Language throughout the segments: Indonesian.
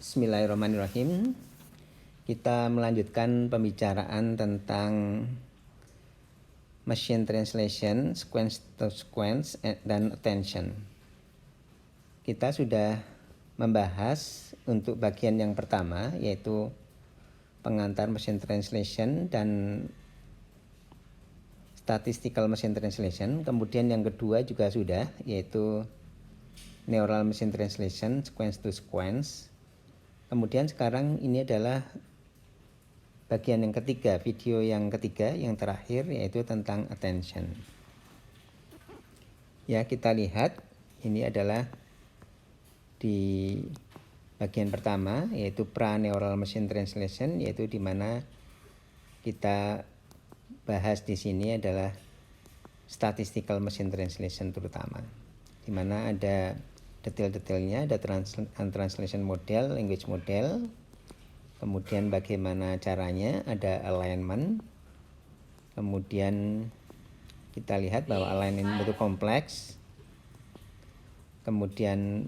Bismillahirrahmanirrahim. Kita melanjutkan pembicaraan tentang machine translation, sequence to sequence, dan attention. Kita sudah membahas untuk bagian yang pertama, yaitu pengantar machine translation dan statistical machine translation. Kemudian yang kedua juga sudah, yaitu neural machine translation, sequence to sequence. Kemudian sekarang ini adalah bagian yang ketiga, video yang ketiga, yang terakhir, yaitu tentang attention. Ya, kita lihat ini adalah di bagian pertama, yaitu pra-neural machine translation, yaitu di mana kita bahas di sini adalah statistical machine translation terutama, di mana ada detail-detailnya, ada translation model, language model, kemudian bagaimana caranya, ada alignment, kemudian kita lihat bahwa alignment itu kompleks, kemudian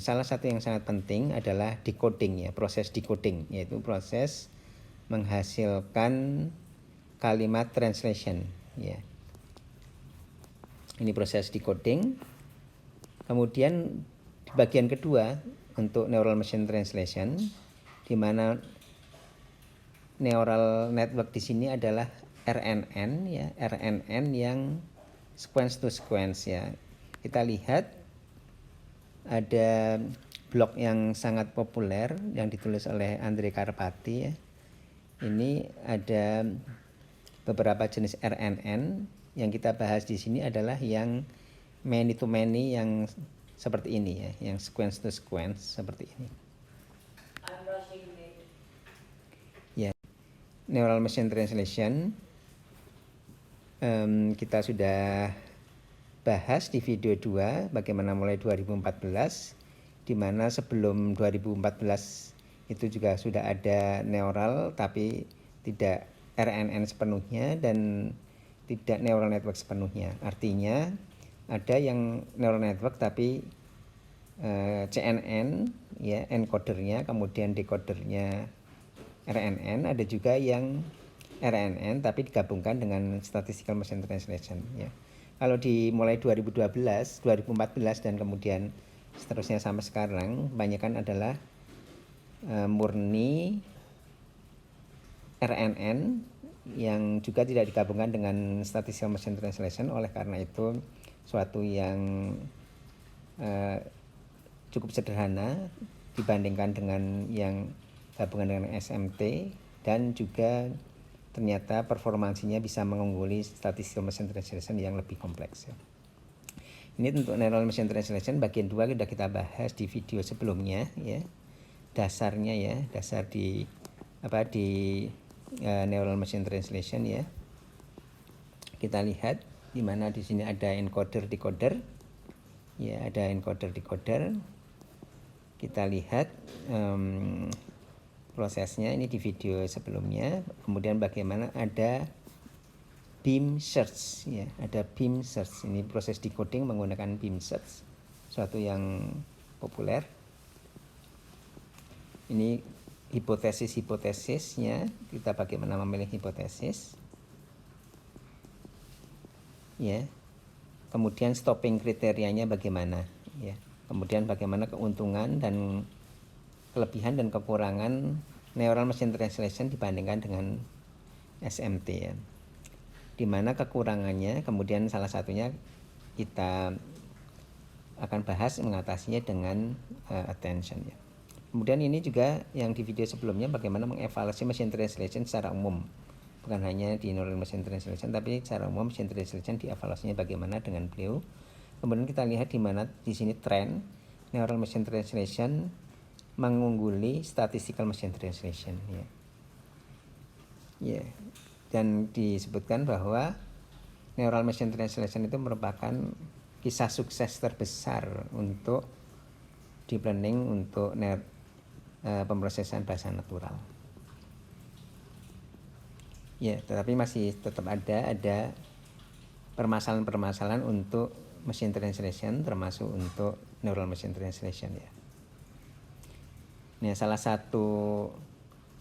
salah satu yang sangat penting adalah decoding, ya, proses decoding, yaitu proses menghasilkan kalimat translation, ya. Ini proses decoding. Kemudian di bagian kedua untuk neural machine translation, di mana neural network di sini adalah RNN, ya, RNN yang sequence to sequence, ya. Kita lihat ada blog yang sangat populer yang ditulis oleh Andre Karpati, ya. Ini ada beberapa jenis RNN. Yang kita bahas di sini adalah yang many to many, yang seperti ini, ya, yang sequence to sequence seperti ini. Ya, neural machine translation kita sudah bahas di video 2 bagaimana mulai 2014, di mana sebelum 2014 itu juga sudah ada neural tapi tidak RNN sepenuhnya dan tidak neural network sepenuhnya. Artinya ada yang neural network tapi CNN, ya, encodernya, kemudian decodernya RNN. Ada juga yang RNN tapi digabungkan dengan statistical machine translation, ya. Kalau mulai 2012, 2014 dan kemudian seterusnya sampai sekarang, kebanyakan adalah murni RNN yang juga tidak digabungkan dengan statistical machine translation. Oleh karena itu suatu yang cukup sederhana dibandingkan dengan yang gabungan dengan SMT, dan juga ternyata performansinya bisa mengungguli statistical machine translation yang lebih kompleks, ya. Ini untuk neural machine translation bagian 2 sudah kita bahas di video sebelumnya, ya. Dasarnya, ya, dasar di neural machine translation, ya. Kita lihat di mana di sini ada encoder decoder, ya, ada encoder decoder. Kita lihat prosesnya ini di video sebelumnya. Kemudian bagaimana ada beam search, ya, ada beam search. Ini proses decoding menggunakan beam search, suatu yang populer. Ini hipotesisnya, kita bagaimana memilih hipotesis, ya. Kemudian stopping kriterianya bagaimana, ya. Kemudian bagaimana keuntungan dan kelebihan dan kekurangan neural machine translation dibandingkan dengan SMT, ya. Di mana kekurangannya, kemudian salah satunya kita akan bahas mengatasinya dengan attention, ya. Kemudian ini juga yang di video sebelumnya bagaimana mengevaluasi machine translation secara umum, bukan hanya di neural machine translation tapi secara umum machine translation dievaluasinya bagaimana dengan beliau. Kemudian kita lihat di mana di sini tren neural machine translation mengungguli statistical machine translation, ya. Ya, dan disebutkan bahwa neural machine translation itu merupakan kisah sukses terbesar untuk deep learning untuk pemrosesan bahasa natural. Ya, tetapi masih tetap ada permasalahan-permasalahan untuk machine translation, termasuk untuk neural machine translation, ya. Nah, salah satu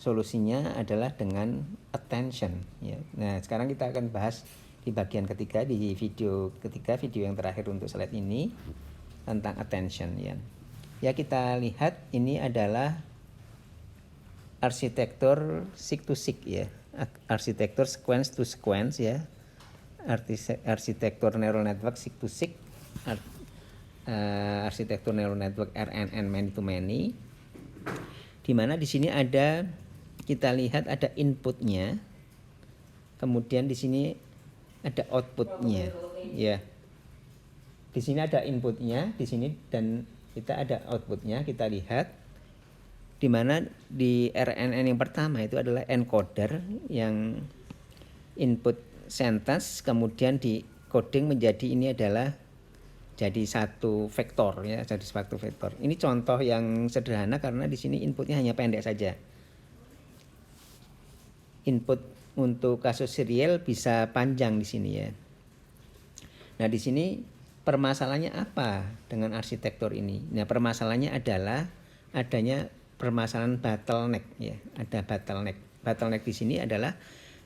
solusinya adalah dengan attention ya. Nah, sekarang kita akan bahas di bagian ketiga, di video ketiga, video yang terakhir untuk slide ini tentang attention ya. Ya, kita lihat ini adalah arsitektur seek to seek ya. Arsitektur sequence to sequence ya. Arsitektur neural network seek to seek. Arsitektur neural network RNN many to many. Di mana di sini ada, kita lihat ada inputnya, kemudian di sini ada outputnya ya. Di sini ada inputnya di sini, dan kita ada outputnya. Kita lihat di mana di RNN yang pertama itu adalah encoder yang input sentence, kemudian di coding menjadi ini adalah jadi satu vektor ya, jadi satu vektor. Ini contoh yang sederhana karena di sini inputnya hanya pendek saja. Input untuk kasus serial bisa panjang di sini ya. Nah, di sini permasalahannya apa dengan arsitektur ini? Nah, permasalahannya adalah adanya permasalahan bottleneck ya. Ada bottleneck. Bottleneck di sini adalah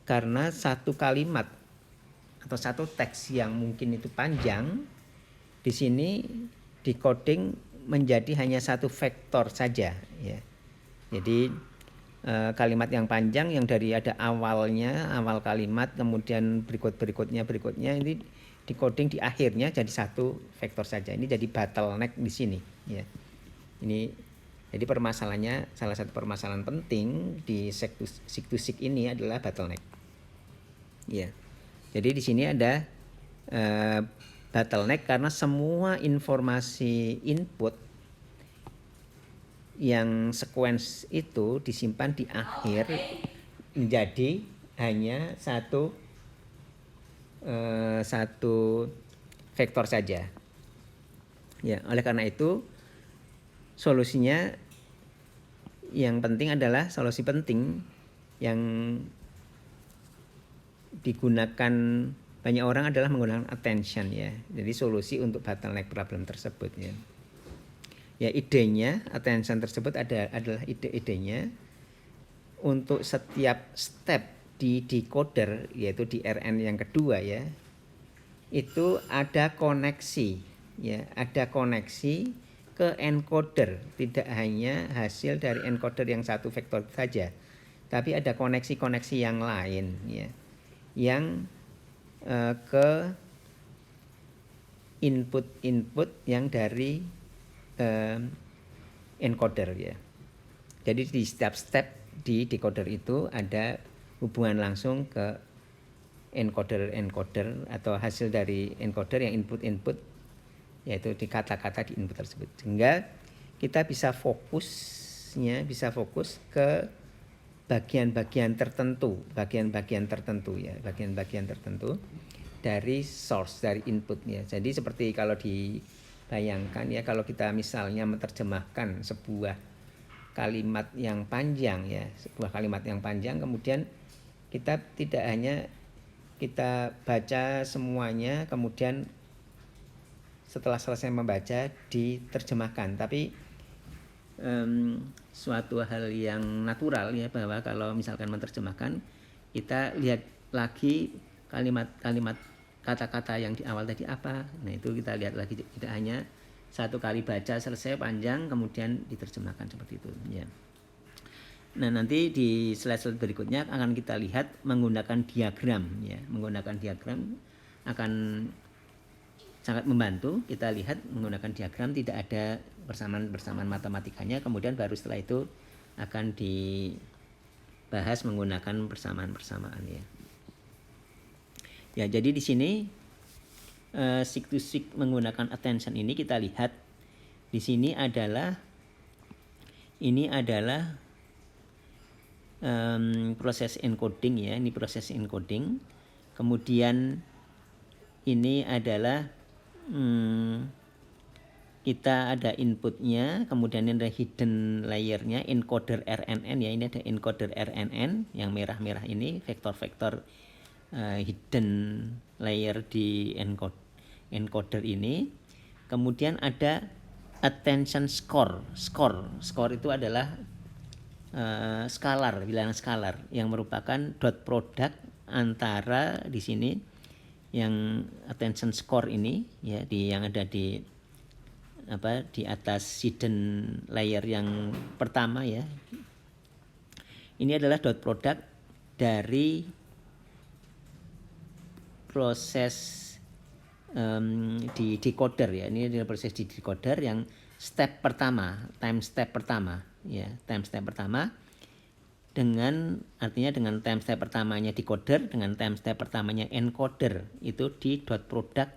karena satu kalimat atau satu teks yang mungkin itu panjang, di sini decoding menjadi hanya satu vektor saja ya. Jadi kalimat yang panjang yang dari ada awalnya, awal kalimat, kemudian berikutnya ini decoding di akhirnya jadi satu vektor saja. Ini jadi bottleneck di sini ya. Ini jadi permasalahannya, salah satu permasalahan penting di seek to seek ini adalah bottleneck. Ya. Jadi di sini ada bottleneck karena semua informasi input yang sequence itu disimpan di akhir menjadi hanya satu vektor saja. Ya, oleh karena itu solusinya yang penting adalah solusi penting yang digunakan banyak orang adalah menggunakan attention ya. Jadi solusi untuk bottleneck problem tersebut ya. Ya, idenya attention tersebut adalah idenya untuk setiap step di decoder, yaitu di RN yang kedua ya. Itu ada koneksi ya, ada koneksi ke encoder, tidak hanya hasil dari encoder yang satu vektor saja, tapi ada koneksi-koneksi yang lain ya, yang ke input yang dari encoder ya. Jadi di setiap step di decoder itu ada hubungan langsung ke encoder atau hasil dari encoder yang input yaitu di kata-kata di input tersebut, sehingga kita bisa fokus ke bagian-bagian tertentu ya, bagian-bagian tertentu dari source, dari inputnya. Jadi seperti kalau dibayangkan ya, kalau kita misalnya menerjemahkan sebuah kalimat yang panjang ya, kemudian kita tidak hanya kita baca semuanya, kemudian setelah selesai membaca diterjemahkan, tapi suatu hal yang natural ya, bahwa kalau misalkan menerjemahkan, kita lihat lagi kalimat-kalimat, kata-kata yang di awal tadi apa. Nah, itu kita lihat lagi, tidak hanya satu kali baca selesai panjang kemudian diterjemahkan seperti itu ya. Nah, nanti di slide berikutnya akan kita lihat menggunakan diagram ya. Menggunakan diagram akan sangat membantu. Kita lihat menggunakan diagram, tidak ada persamaan matematikanya, kemudian baru setelah itu akan dibahas menggunakan persamaan ya. Ya, jadi di sini seek to seek menggunakan attention ini kita lihat di sini adalah proses encoding ya, ini proses encoding. Kemudian ini adalah kita ada inputnya, kemudian ada hidden layernya, encoder RNN ya, ini ada encoder RNN yang merah-merah ini, vektor-vektor hidden layer di encoder ini. Kemudian ada attention score. Score itu adalah skalar, bilangan skalar yang merupakan dot product antara di sini yang attention score ini ya, yang ada di atas hidden layer yang pertama ya. Ini adalah dot product dari proses di decoder ya. Ini adalah proses di decoder yang step pertama, time step pertama ya, time step pertama artinya dengan time step pertamanya decoder dengan time step pertamanya encoder itu di dot product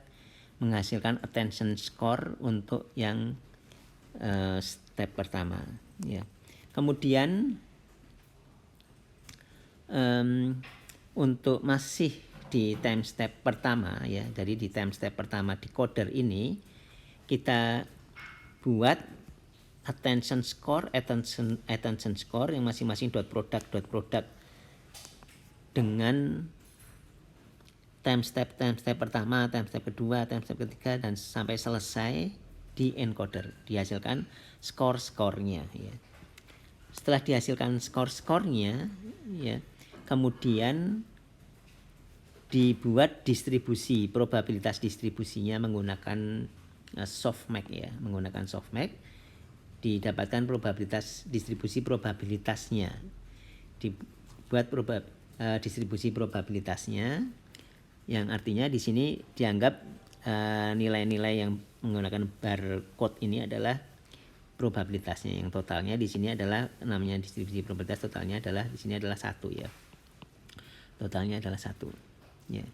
menghasilkan attention score untuk yang step pertama ya. Kemudian untuk masih di time step pertama ya, jadi di time step pertama decoder ini kita buat attention score yang masing-masing dot product dengan time step pertama, time step kedua, time step ketiga dan sampai selesai di encoder dihasilkan score-nya ya. Setelah dihasilkan score-nya ya, kemudian dibuat distribusi, probabilitas distribusinya menggunakan softmax ya, menggunakan softmax didapatkan distribusi probabilitasnya, dibuat distribusi probabilitasnya yang artinya di sini dianggap nilai-nilai yang menggunakan barcode ini adalah probabilitasnya, yang totalnya di sini adalah namanya distribusi probabilitas, totalnya adalah di sini adalah 1 ya, totalnya adalah 1 ya.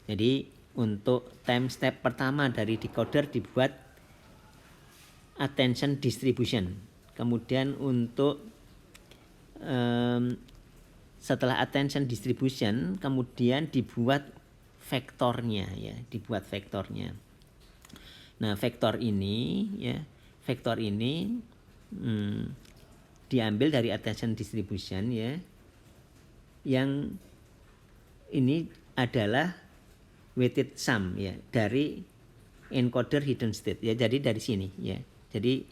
Jadi untuk time step pertama dari decoder dibuat attention distribution, kemudian untuk setelah attention distribution kemudian dibuat vektornya ya, dibuat vektornya. Nah vektor ini diambil dari attention distribution ya, yang ini adalah weighted sum ya dari encoder hidden state ya. Jadi dari sini ya, jadi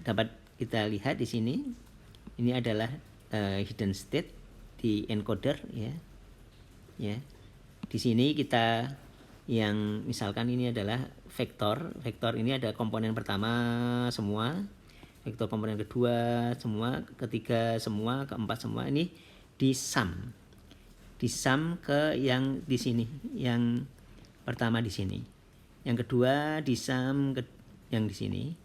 dapat kita lihat di sini ini adalah hidden state di encoder ya. Di sini kita yang misalkan ini adalah vektor ini ada komponen pertama semua, vektor komponen kedua semua, ketiga semua, keempat semua, ini di sum ke yang di sini, yang pertama di sini, yang kedua di sum ke yang di sini,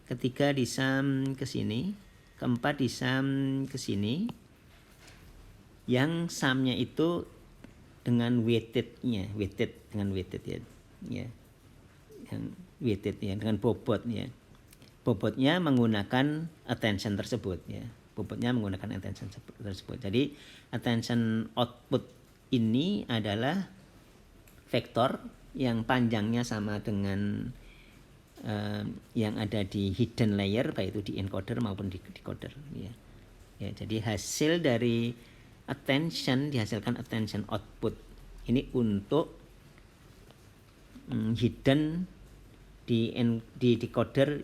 ketiga di sum ke sini, keempat di sum ke sini, yang sumnya itu dengan weighted ya, yang weighted ya, dengan bobotnya menggunakan attention tersebut ya, tersebut. Jadi attention output ini adalah vektor yang panjangnya sama dengan yang ada di hidden layer, baik itu di encoder maupun di decoder ya. Jadi hasil dari dihasilkan attention output ini untuk hidden di decoder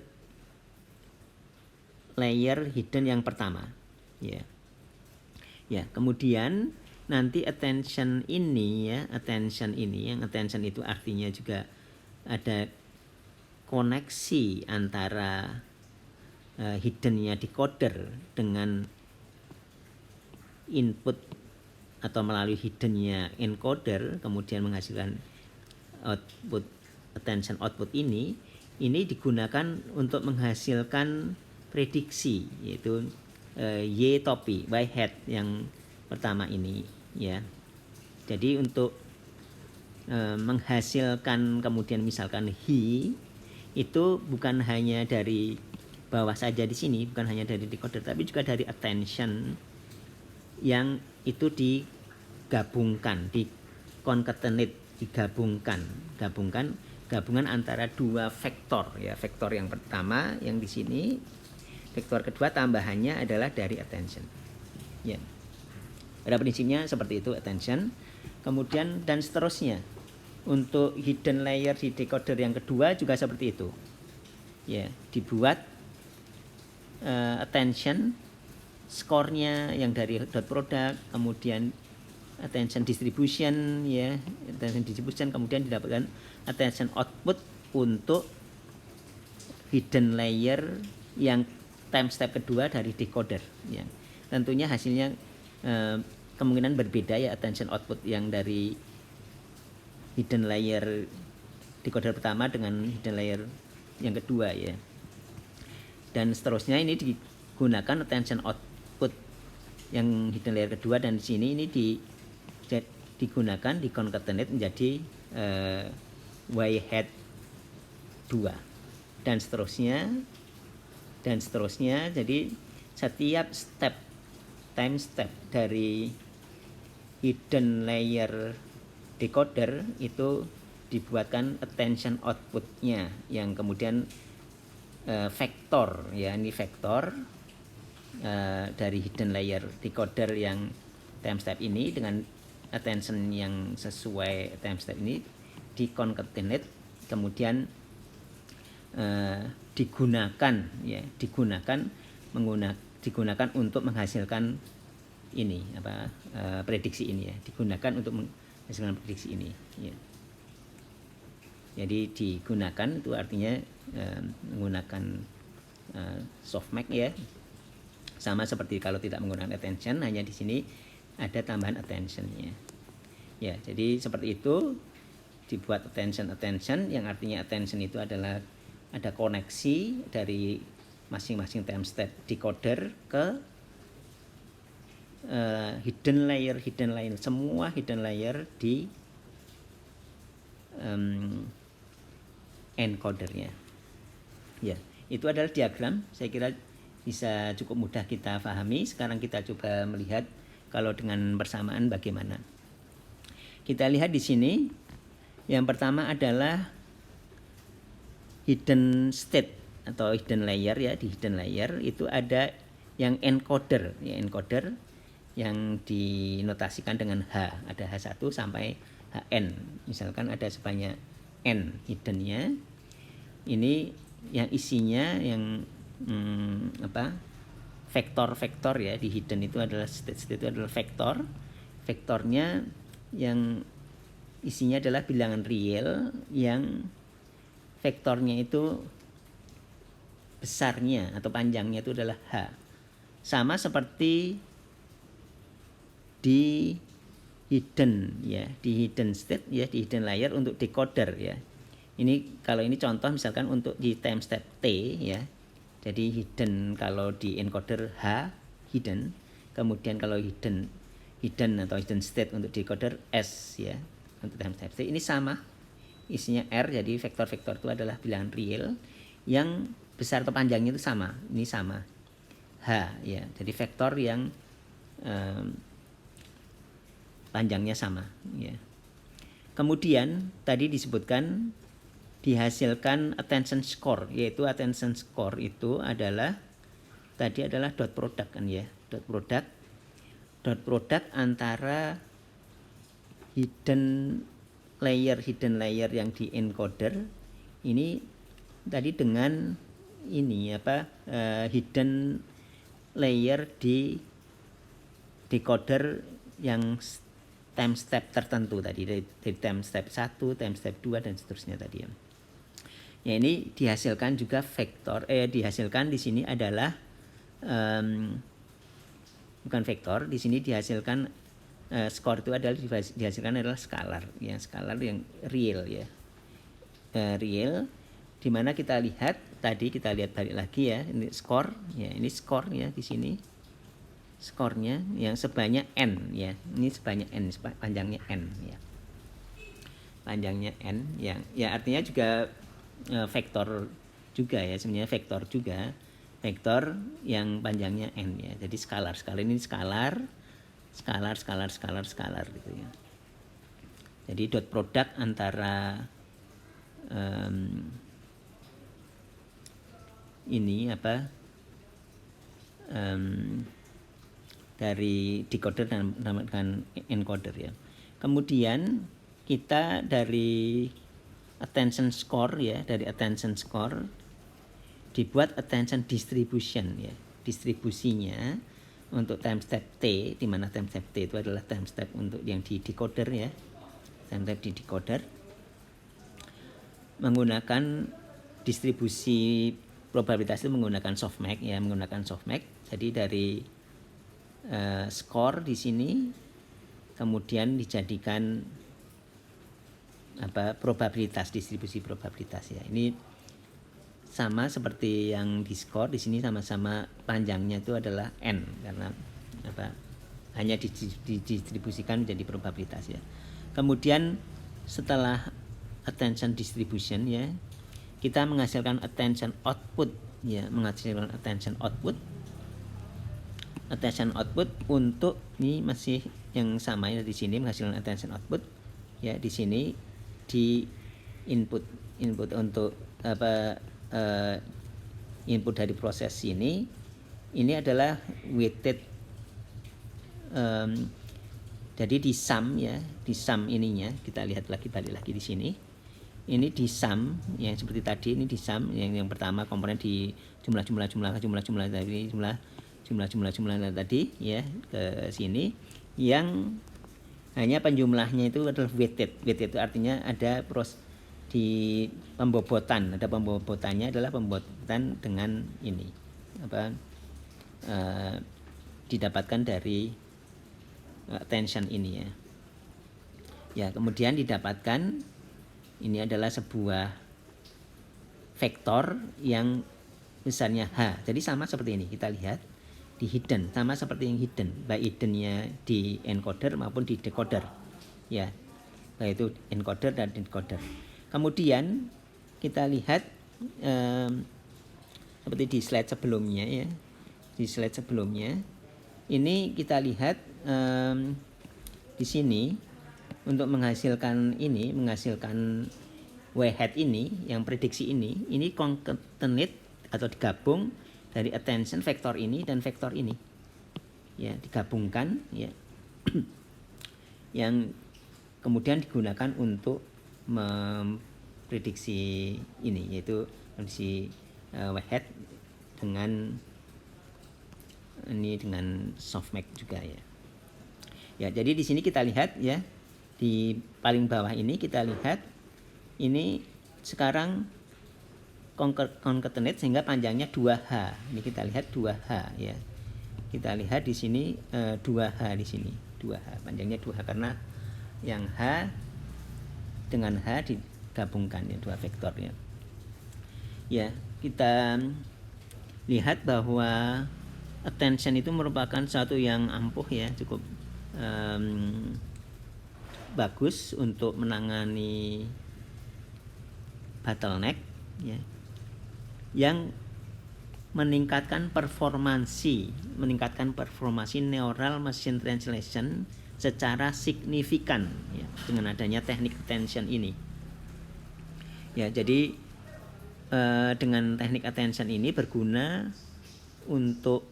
layer hidden yang pertama ya. Kemudian nanti attention ini yang attention itu artinya juga ada koneksi antara hiddennya decoder dengan input atau melalui hiddennya encoder, kemudian menghasilkan attention output ini digunakan untuk menghasilkan prediksi, yaitu Y topi, Y hat yang pertama ini ya. Jadi untuk menghasilkan kemudian misalkan he itu bukan hanya dari bawah saja di sini, bukan hanya dari decoder, tapi juga dari attention yang itu digabungkan, gabungan antara dua vektor ya. Vektor yang pertama yang di sini, vektor kedua tambahannya adalah dari attention ya. Pada prinsipnya seperti itu attention. Kemudian dan seterusnya untuk hidden layer di decoder yang kedua juga seperti itu. ya, dibuat attention score-nya yang dari dot product, kemudian attention distribution, ya, attention distribution, kemudian didapatkan attention output untuk hidden layer yang time step kedua dari decoder, ya. Tentunya hasilnya kemungkinan berbeda, ya, attention output yang dari hidden layer decoder pertama dengan hidden layer yang kedua, ya. Dan seterusnya ini digunakan attention output yang hidden layer kedua, dan di sini ini digunakan di concatenate menjadi Y head 2 dan seterusnya. Jadi setiap time step dari hidden layer decoder itu dibuatkan attention outputnya yang kemudian vektor, ya, ini vektor dari hidden layer decoder yang time step ini dengan attention yang sesuai time step ini di concatenate, kemudian digunakan untuk menghasilkan ini prediksi ini, ya, digunakan untuk menghasilkan prediksi ini, ya. Jadi digunakan itu artinya menggunakan softmax, ya, sama seperti kalau tidak menggunakan attention, hanya di sini ada tambahan attentionnya, ya. Jadi seperti itu dibuat attention yang artinya attention itu adalah ada koneksi dari masing-masing time step decoder ke hidden layer semua hidden layer di encodernya, ya. Itu adalah diagram, saya kira bisa cukup mudah kita pahami. Sekarang kita coba melihat kalau dengan persamaan bagaimana. Kita lihat di sini, yang pertama adalah hidden state atau hidden layer, ya. Di hidden layer itu ada yang encoder, ya, encoder yang dinotasikan dengan H, ada H1 sampai HN. Misalkan ada sebanyak N hiddennya. Ini yang isinya yang vektor-vektor, ya. Di hidden itu adalah state itu adalah vektornya yang isinya adalah bilangan real yang vektornya itu besarnya atau panjangnya itu adalah H. Sama seperti di hidden, ya, di hidden state, ya, di hidden layer untuk decoder, ya. Ini kalau ini contoh misalkan untuk di time step T, ya. Jadi hidden kalau di encoder H hidden, kemudian kalau hidden atau hidden state untuk decoder S, ya, untuk time step T ini sama. Isinya R, jadi vektor-vektor itu adalah bilangan real yang besar atau panjangnya itu sama. Ini sama H, ya. Jadi vektor yang panjangnya sama, ya. Kemudian tadi disebutkan dihasilkan attention score, yaitu attention score itu adalah tadi adalah dot product, kan, ya. Dot product antara hidden layer yang di encoder ini tadi dengan ini hidden layer di decoder yang time step tertentu tadi, dari time step 1, time step 2 dan seterusnya tadi, ya. Ya, ini dihasilkan juga vektor, dihasilkan di sini adalah bukan vektor, di sini dihasilkan skor itu adalah dihasilkan adalah skalar, ya, skalar yang real, ya. Real, di mana kita lihat balik lagi, ya, ini skor, ya, ini skor, ya, di sini skornya yang sebanyak n, ya, ini sebanyak n, panjangnya n, ya, panjangnya n, yang, ya, artinya juga vektor juga, ya, sebenarnya vektor juga, vektor yang panjangnya n, ya. Jadi skalar ini skalar gitu, ya. Jadi dot product antara ini dari decoder dan encoder, ya. Kemudian kita dari attention score, ya, dari attention score dibuat attention distribution ya, distribusinya untuk time step T, di mana time step T itu adalah time step untuk yang di decoder ya, time step di decoder, menggunakan distribusi probabilitas itu menggunakan softmax ya, menggunakan softmax. Jadi dari skor di sini kemudian dijadikan probabilitas, distribusi probabilitas ya. Ini sama seperti yang di skor, di sini sama-sama panjangnya itu adalah n, karena hanya didistribusikan menjadi probabilitas ya. Kemudian setelah attention distribution ya, kita menghasilkan attention output ya, menghasilkan attention output untuk ini masih yang sama ya, di sini menghasilkan attention output ya, di sini di input untuk input dari proses ini adalah weighted, jadi di sum ya, di sum ininya kita lihat lagi, balik lagi di sini, ini di sum yang seperti tadi, ini di sum yang pertama komponen di jumlah tadi ya, ke sini yang hanya penjumlahnya itu adalah weighted itu artinya ada di pembobotan, ada pembobotannya adalah pembobotan dengan ini didapatkan dari attention ini ya. Ya, kemudian didapatkan ini adalah sebuah vektor yang besarnya H. Jadi sama seperti ini, kita lihat di hidden, sama seperti yang hidden, baik hiddennya di encoder maupun di decoder ya, baik itu encoder dan decoder. Kemudian kita lihat seperti di slide sebelumnya ya, di slide sebelumnya ini kita lihat di sini untuk menghasilkan Y-hat ini yang prediksi ini concatenate atau digabung dari attention vektor ini dan vektor ini ya, digabungkan ya yang kemudian digunakan untuk memprediksi ini, yaitu kondisi Y-hat dengan softmax juga ya. Ya, jadi di sini kita lihat ya, di paling bawah ini kita lihat ini sekarang concatenate sehingga panjangnya 2H. Ini kita lihat 2H ya. Kita lihat di sini 2H di sini, 2H, panjangnya 2H karena yang H dengan H digabungkan ya, dua vektor ya. Ya, kita lihat bahwa attention itu merupakan suatu yang ampuh ya, cukup bagus untuk menangani bottleneck ya, yang meningkatkan performansi neural machine translation secara signifikan ya, dengan adanya teknik attention ini ya. Jadi dengan teknik attention ini berguna untuk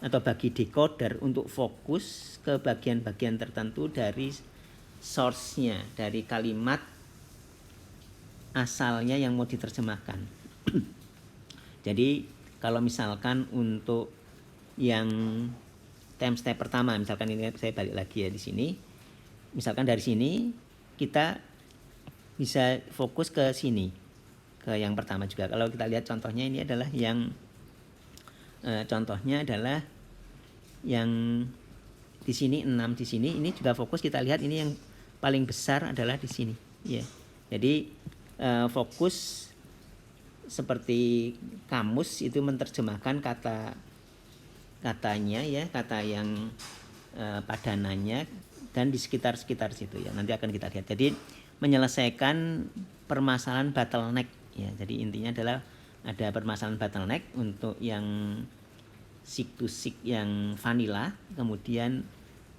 atau bagi decoder untuk fokus ke bagian-bagian tertentu dari source-nya, dari kalimat asalnya yang mau diterjemahkan. Jadi kalau misalkan untuk yang time step pertama, misalkan ini saya balik lagi ya di sini, misalkan dari sini kita bisa fokus ke sini, ke yang pertama juga. Kalau kita lihat contohnya ini adalah yang adalah yang di sini 6 di sini, ini juga fokus kita lihat ini yang paling besar adalah di sini ya. Jadi fokus seperti kamus itu menerjemahkan katanya ya, kata yang padanannya dan di sekitar situ ya, nanti akan kita lihat. Jadi menyelesaikan permasalahan bottleneck ya. Jadi intinya adalah ada permasalahan bottleneck untuk yang seek to seek yang vanilla, kemudian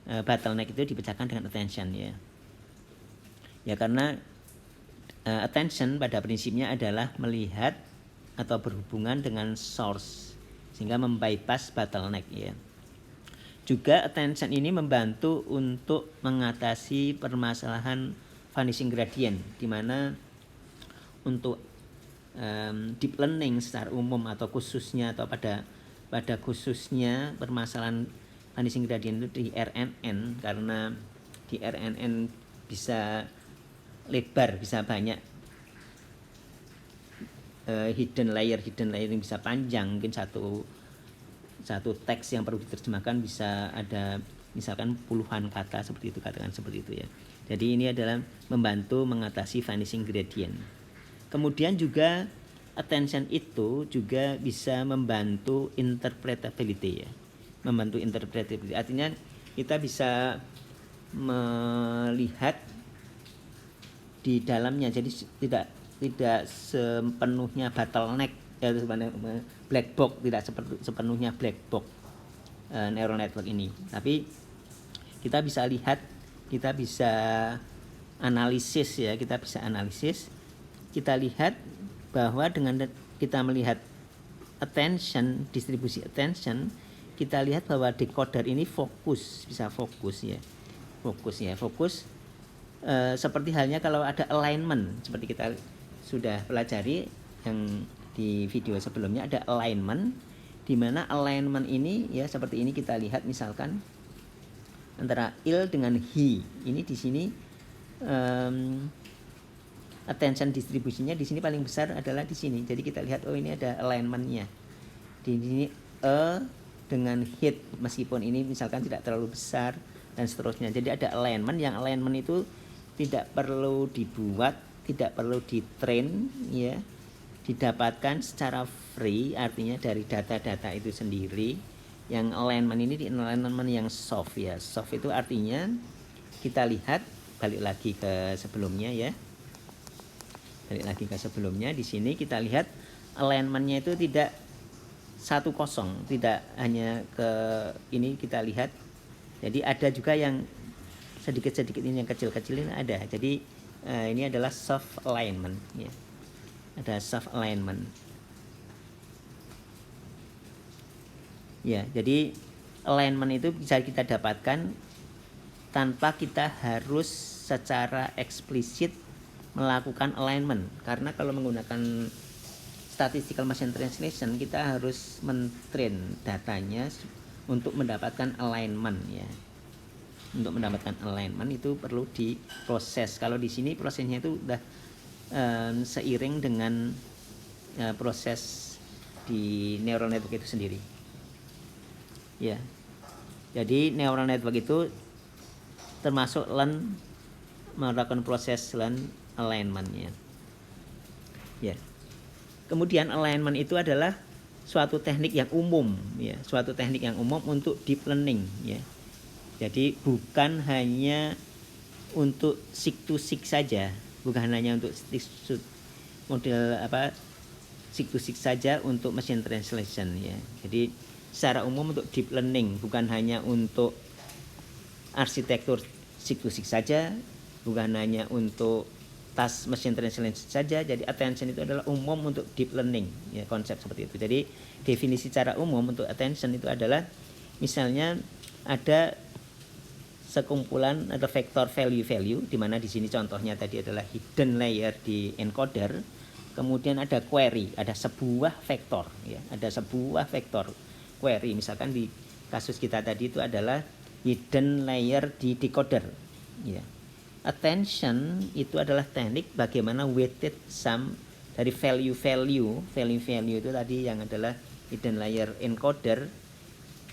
bottleneck itu dipecahkan dengan attention ya. Ya, karena attention pada prinsipnya adalah melihat atau berhubungan dengan source sehingga membypass bottleneck ya. Juga attention ini membantu untuk mengatasi permasalahan vanishing gradient, di mana untuk deep learning secara umum atau khususnya atau pada khususnya permasalahan vanishing gradient itu di RNN, karena di RNN bisa lebar, bisa banyak hidden layer yang bisa panjang, mungkin satu teks yang perlu diterjemahkan bisa ada misalkan puluhan kata seperti itu, katakan seperti itu ya. Jadi ini adalah membantu mengatasi vanishing gradient. Kemudian juga attention itu juga bisa membantu interpretability ya. Membantu interpretability artinya kita bisa melihat di dalamnya, jadi tidak sepenuhnya bottleneck ya, black box, tidak sepenuhnya black box neural network ini, tapi kita bisa lihat, kita bisa analisis ya, kita lihat bahwa dengan kita melihat attention, distribusi attention, kita lihat bahwa decoder ini bisa fokus seperti halnya kalau ada alignment, seperti kita sudah pelajari yang di video sebelumnya, ada alignment, di mana alignment ini ya seperti ini kita lihat misalkan antara il dengan he, ini di sini attention distribusinya di sini paling besar adalah di sini. Jadi kita lihat, oh ini ada alignmentnya. Di sini dengan hit, meskipun ini misalkan tidak terlalu besar dan seterusnya. Jadi ada alignment, yang alignment itu tidak perlu dibuat, tidak perlu ditrain ya. Didapatkan secara free, artinya dari data-data itu sendiri. Yang alignment ini alignment yang soft ya. Soft itu artinya kita lihat, balik lagi ke sebelumnya ya. Di sini kita lihat alignmentnya itu tidak 1-0, tidak hanya ke ini kita lihat. Jadi ada juga yang sedikit ini, yang kecil-kecil ini ada. Jadi ini adalah soft alignment ya. Ada soft alignment. Ya, jadi alignment itu bisa kita dapatkan tanpa kita harus secara eksplisit melakukan alignment, karena kalau menggunakan statistical machine translation kita harus mentrain datanya untuk mendapatkan alignment ya. Untuk mendapatkan alignment itu perlu diproses. Kalau di sini prosesnya itu udah seiring dengan proses di neural network itu sendiri. Ya. Jadi neural network itu termasuk melakukan proses alignment-nya. Ya. Kemudian alignment itu adalah suatu teknik yang umum ya, untuk deep learning ya. Jadi bukan hanya untuk seek to seek saja, model seek to seek saja untuk machine translation ya. Jadi secara umum untuk deep learning, bukan hanya untuk arsitektur seek to seek saja, bukan hanya untuk task machine translation saja. Jadi attention itu adalah umum untuk deep learning ya, konsep seperti itu. Jadi definisi secara umum untuk attention itu adalah misalnya ada sekumpulan, ada vektor value di mana di sini contohnya tadi adalah hidden layer di encoder. Kemudian ada query, ada sebuah vektor ya, query. Misalkan di kasus kita tadi itu adalah hidden layer di decoder ya. Attention itu adalah teknik bagaimana weighted sum dari value itu tadi yang adalah hidden layer encoder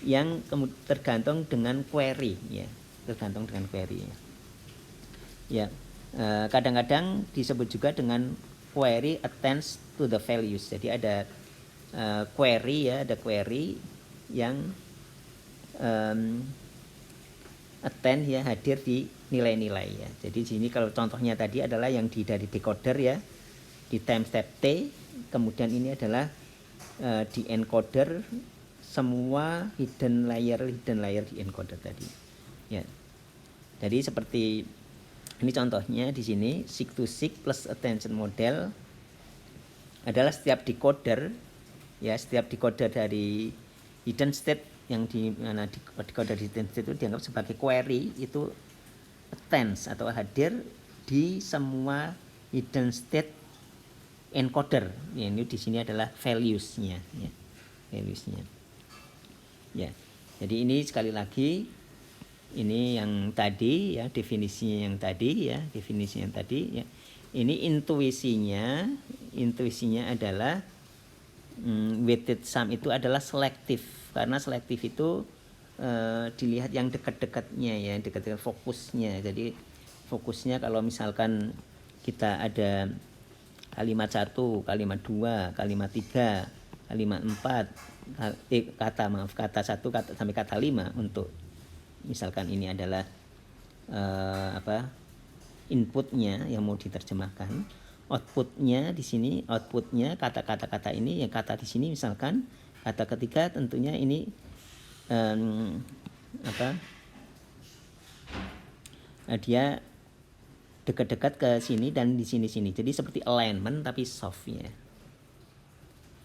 yang tergantung dengan query ya, ya. Kadang-kadang disebut juga dengan query attends to the values. Jadi ada query yang attend ya, hadir di nilai-nilai ya. Jadi sini kalau contohnya tadi adalah yang dari decoder ya, di time step T, kemudian ini adalah di encoder semua hidden layer di encoder tadi. Ya. Jadi seperti ini contohnya di sini, seek to seek plus attention model adalah setiap decoder dari hidden state, yang di mana decoder hidden state itu dianggap sebagai query, itu attends atau hadir di semua hidden state encoder. Ya, ini di sini adalah values-nya, ya. Values-nya. Ya. Jadi ini sekali lagi ini yang tadi ya, definisinya yang tadi ya, definisi yang tadi ya. Ini intuisinya adalah weighted sum itu adalah selektif, karena selektif itu dilihat yang dekat-dekatnya ya, dekat-dekat fokusnya. Jadi fokusnya kalau misalkan kita ada kalimat 1, kalimat 2, kalimat 3, kalimat 4, kata 1 sampai kata 5 untuk misalkan ini adalah inputnya yang mau diterjemahkan, outputnya di sini, outputnya kata-kata ini, yang kata di sini misalkan kata ketiga tentunya ini dia dekat-dekat ke sini dan di sini. Jadi seperti alignment tapi soft ya.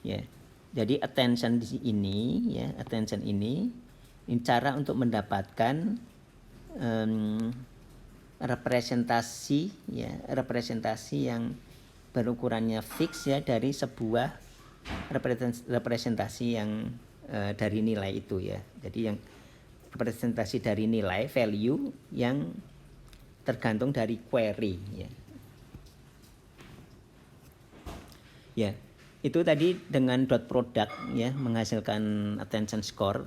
Ya. Jadi attention di ini ya, attention ini cara untuk mendapatkan representasi yang berukurannya fix ya dari sebuah representasi yang dari nilai itu ya. Jadi yang representasi dari nilai value yang tergantung dari query ya. Ya, itu tadi dengan dot product ya menghasilkan attention score.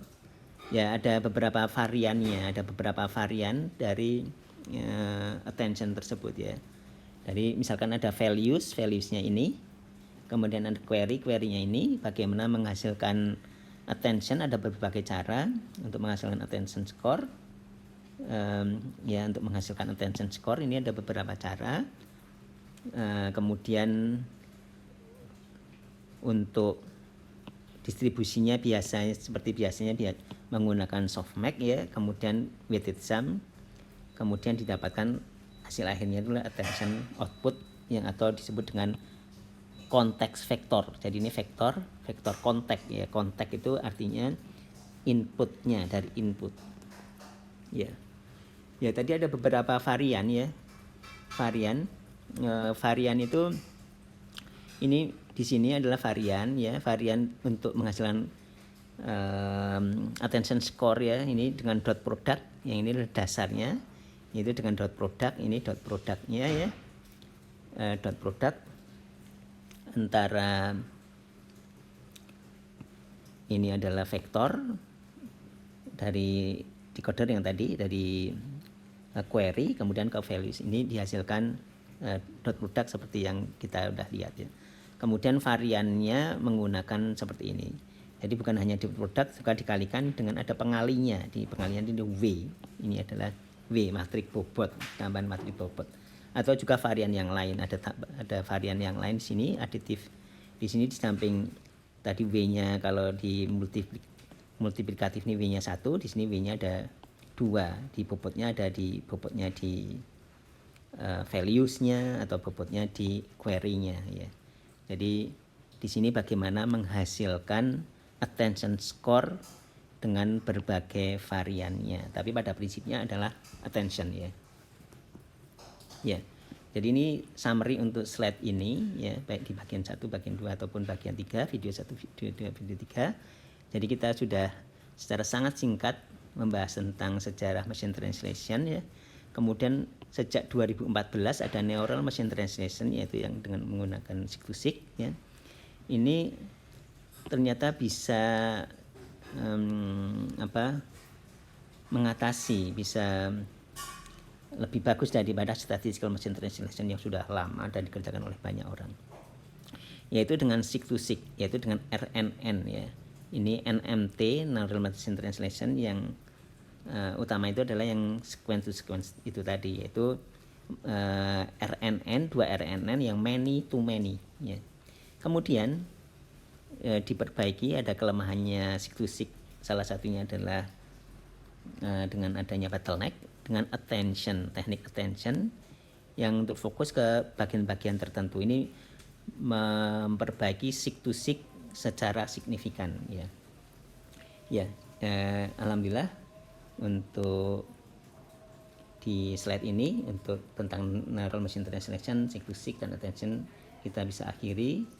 Ya, ada beberapa variannya, ada beberapa varian dari attention tersebut ya. Jadi misalkan ada valuesnya ini, kemudian ada query-nya ini, bagaimana menghasilkan attention, ada berbagai cara untuk menghasilkan attention score. Ya, untuk menghasilkan attention score ini ada beberapa cara. Kemudian untuk distribusinya biasanya menggunakan softmax ya, kemudian weighted sum, kemudian didapatkan hasil akhirnya adalah attention output yang atau disebut dengan context vector. Jadi ini vektor context ya. Context itu artinya inputnya, dari input. Ya. Ya, tadi ada beberapa varian ya. Varian itu ini di sini adalah varian ya, varian untuk menghasilkan attention score ya, ini dengan dot product, yang ini adalah dasarnya, yaitu dengan dot product, ini dot productnya ya, dot product antara ini adalah vektor dari decoder yang tadi dari query kemudian ke values, ini dihasilkan dot product seperti yang kita udah lihat ya. Kemudian variannya menggunakan seperti ini. Jadi bukan hanya dot product, juga dikalikan dengan ada pengalinya. Di pengalian ini W. Ini adalah W, matrik bobot, tambahan matrik bobot. Atau juga varian yang lain, ada varian yang lain di sini aditif. Di sini di samping tadi W-nya kalau di multiplikatif ini W-nya 1, di sini W-nya ada 2. Di bobotnya ada di values-nya atau bobotnya di query-nya ya. Jadi di sini bagaimana menghasilkan attention score dengan berbagai variannya, tapi pada prinsipnya adalah attention ya. Ya. Jadi ini summary untuk slide ini ya, baik di bagian 1, bagian 2 ataupun bagian 3, video 1, video 2, video 3. Jadi kita sudah secara sangat singkat membahas tentang sejarah machine translation ya. Kemudian sejak 2014 ada neural machine translation, yaitu yang dengan menggunakan seek-to-seek ya. Ini ternyata bisa mengatasi, bisa lebih bagus daripada statistical machine translation yang sudah lama dan dikerjakan oleh banyak orang. Yaitu dengan seek-to-seek, yaitu dengan RNN ya. Ini NMT, neural machine translation, yang utama itu adalah yang sequence to sequence itu tadi, yaitu RNN, 2 RNN yang many to many ya. Kemudian diperbaiki, ada kelemahannya seek-to-seek, salah satunya adalah dengan adanya bottleneck, dengan attention, teknik attention yang untuk fokus ke bagian-bagian tertentu ini memperbaiki seek-to-seek secara signifikan ya. Ya, alhamdulillah untuk di slide ini untuk tentang neural machine translation, seek-to-seek dan attention kita bisa akhiri.